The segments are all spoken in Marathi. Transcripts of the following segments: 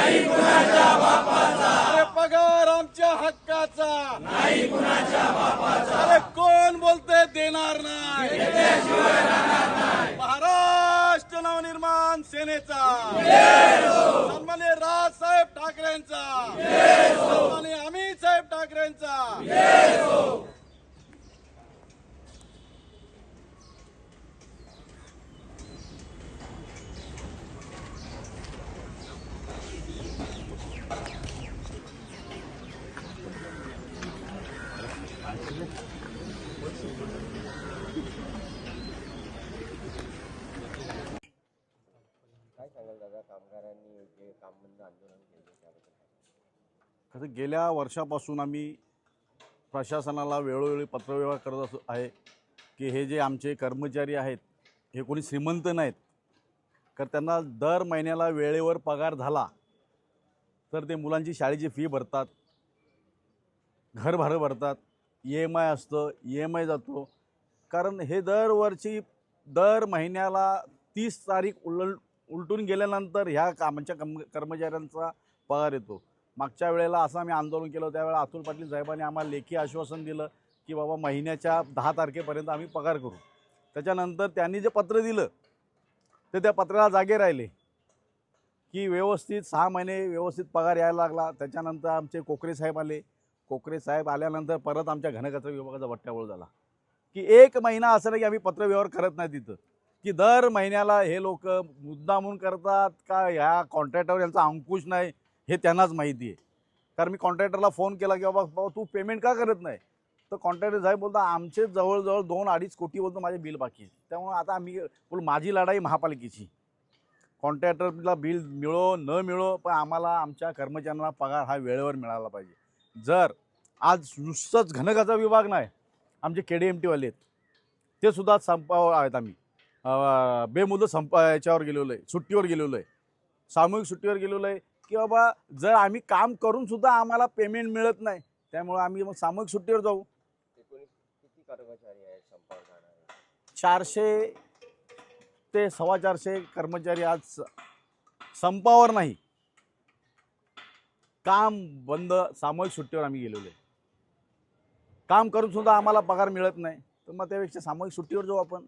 अरे पगार आमच्या हक्काचा, अरे कोण बोलते देणार नाही? महाराष्ट्र नवनिर्माण सेनेचा, सन्माननीय राजसाहेब ठाकरेंचा, सन्माननीय अमित साहेब ठाकरेंचा. काय सांगाल दादा, कामगारांनी जे काम बंद आंदोलन केले त्याबद्दल? कसं गेल्या वर्षापासून आम्ही प्रशासनाला वेळोवेळी पत्रव्यवहार करत आहे की हे जे आमचे कर्मचारी आहेत हे कोणी श्रीमंत नाहीत, तर त्यांना दर महिन्याला वेळेवर पगार झाला तर ते मुलांची शाळेची फी भरतात, घर भाडं भरतात, EMI असतं, EMI जातो. कारण हे दरवर्षी दर महिन्याला 30 तारीख उलटून गेल्यानंतर ह्या कामाच्या कर्मचाऱ्यांचा पगार येतो. मागच्या वेळेला असं आम्ही आंदोलन केलं, त्यावेळेला अतुल पाटील साहेबांनी आम्हाला लेखी आश्वासन दिलं की बाबा महिन्याच्या 10 तारखेपर्यंत आम्ही पगार करू. त्याच्यानंतर त्यांनी जे पत्र दिलं ते त्या पत्राला जागे राहिले की व्यवस्थित 6 महिने व्यवस्थित पगार यायला लागला. त्याच्यानंतर आमचे कोकरे साहेब आले. कोकरे साहेब आल्यानंतर परत आमच्या घनकचरा विभागाचा बट्ट्याबोळ झाला की 1 महिना असं नाही की आम्ही पत्रव्यवहार करत नाही तिथं, की दर महिन्याला हे लोक मुद्दामून करतात का ह्या कॉन्ट्रॅक्टरवर यांचा अंकुश नाही हे त्यांनाच माहिती आहे. कारण मी कॉन्ट्रॅक्टरला फोन केला की बाबा तू पेमेंट का करत नाही, तर कॉन्ट्रॅक्टर साहेब बोलता आमचे जवळजवळ 2-2.5 कोटी बोलतो माझे बिल बाकी आहे. त्यामुळे आता आम्ही माझी लढाई महापालिकेची, कॉन्ट्रॅक्टरला बिल मिळो न मिळो पण आम्हाला आमच्या कर्मचाऱ्यांना पगार हा वेळेवर मिळाला पाहिजे. जर आज नुसतंच घनकचरा विभाग नाही, आमचे KDMTवाले आहेत ते सुद्धा संपावर आहेत. आम्ही बेमुदत याच्यावर गेलेलो आहे, सुट्टीवर गेलेलो आहे, सामूहिक सुट्टीवर गेलेलो आहे की बाबा जर आम्ही काम करूनसुद्धा आम्हाला पेमेंट मिळत नाही, त्यामुळे आम्ही मग सामूहिक सुट्टीवर जाऊ. किती कर्मचारी आहेत संपावर जाणारे? 400 ते 450 कर्मचारी आज संपावर नाही, काम बंद सामूहिक सुट्टीवर आम्ही गेलेलो आहे. काम करूनसुद्धा आम्हाला पगार मिळत नाही, तर मग त्यापेक्षा सामूहिक सुट्टीवर जाऊ आपण.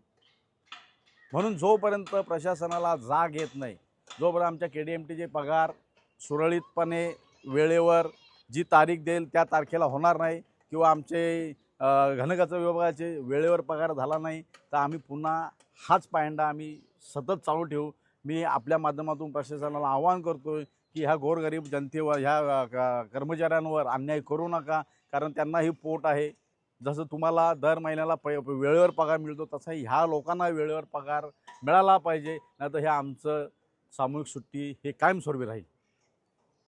म्हणून जोपर्यंत प्रशासनाला जाग येत नाही, जोपर्यंत आमच्या KDMTचे पगार सुरळीतपणे वेळेवर जी तारीख देईल त्या तारखेला होणार नाही किंवा आमचे घनकचरा विभागाचे वेळेवर पगार झाला नाही तर आम्ही पुन्हा हाच पायंडा आम्ही सतत चालू ठेवू. मी आपल्या माध्यमातून प्रशासनाला आवाहन करतो की ह्या गोरगरीब जनतेवर, ह्या कर्मचाऱ्यांवर अन्याय करू नका, कारण त्यांनाही पोट आहे. जसं तुम्हाला दर महिन्याला वेळेवर पगार मिळतो तसाही ह्या लोकांना वेळेवर पगार मिळाला पाहिजे, नाही तर हे आमचं सामूहिक सुट्टी हे कायमस्वरूपी राहील.